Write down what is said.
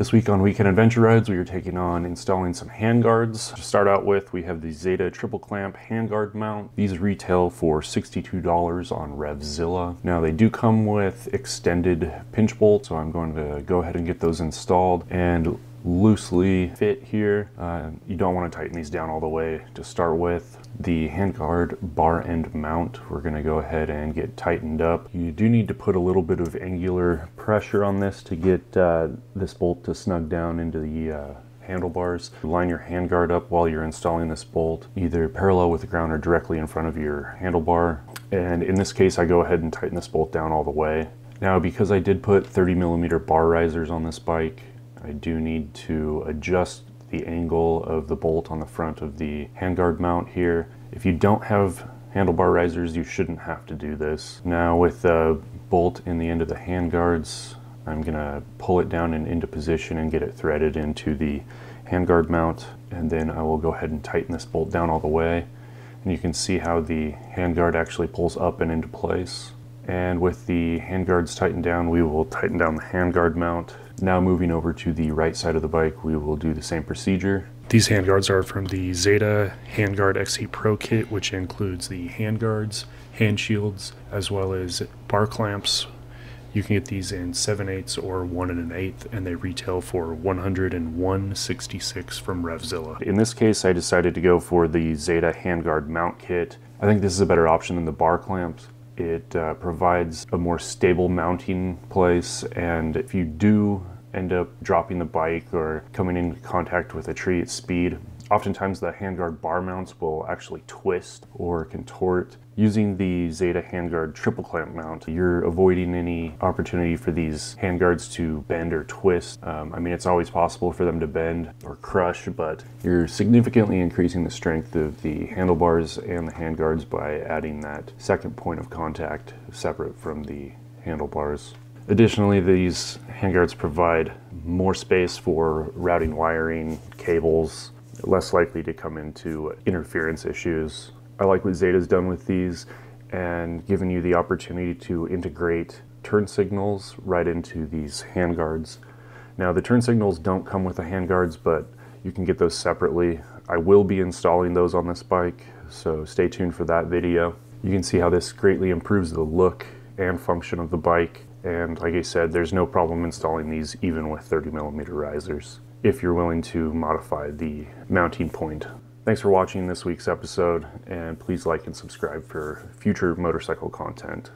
This week on Weekend Adventure Rides, we are taking on installing some handguards. To start out with, we have the Zeta triple clamp handguard mount. These retail for $62 on RevZilla. Now they do come with extended pinch bolts, so I'm going to go ahead and get those installed and loosely fit here. You don't want to tighten these down all the way to start with. The handguard bar end mount, we're going to go ahead and get tightened up. You do need to put a little bit of angular pressure on this to get this bolt to snug down into the handlebars. Line your handguard up while you're installing this bolt, either parallel with the ground or directly in front of your handlebar. And in this case, I go ahead and tighten this bolt down all the way. Now, because I did put 30mm bar risers on this bike, I do need to adjust the angle of the bolt on the front of the handguard mount here. If you don't have handlebar risers, you shouldn't have to do this. Now with the bolt in the end of the handguards, I'm gonna pull it down and into position and get it threaded into the handguard mount, and then I will go ahead and tighten this bolt down all the way. And you can see how the handguard actually pulls up and into place. And with the handguards tightened down, we will tighten down the handguard mount. Now moving over to the right side of the bike, we will do the same procedure. These handguards are from the Zeta Handguard XC Pro kit, which includes the handguards, hand shields, as well as bar clamps. You can get these in 7/8 or 1 1/8, and they retail for $101.66 from RevZilla. In this case, I decided to go for the Zeta Handguard mount kit. I think this is a better option than the bar clamps. It provides a more stable mounting place, and if you do end up dropping the bike or coming into contact with a tree at speed, oftentimes the handguard bar mounts will actually twist or contort. Using the Zeta Handguard triple clamp mount, you're avoiding any opportunity for these handguards to bend or twist. I mean, it's always possible for them to bend or crush, but you're significantly increasing the strength of the handlebars and the handguards by adding that second point of contact separate from the handlebars. Additionally, these handguards provide more space for routing wiring, cables, less likely to come into interference issues. I like what Zeta's done with these and given you the opportunity to integrate turn signals right into these handguards. Now, the turn signals don't come with the handguards, but you can get those separately. I will be installing those on this bike, so stay tuned for that video. You can see how this greatly improves the look and function of the bike. And like I said, there's no problem installing these even with 30mm risers, if you're willing to modify the mounting point. Thanks for watching this week's episode, and please like and subscribe for future motorcycle content.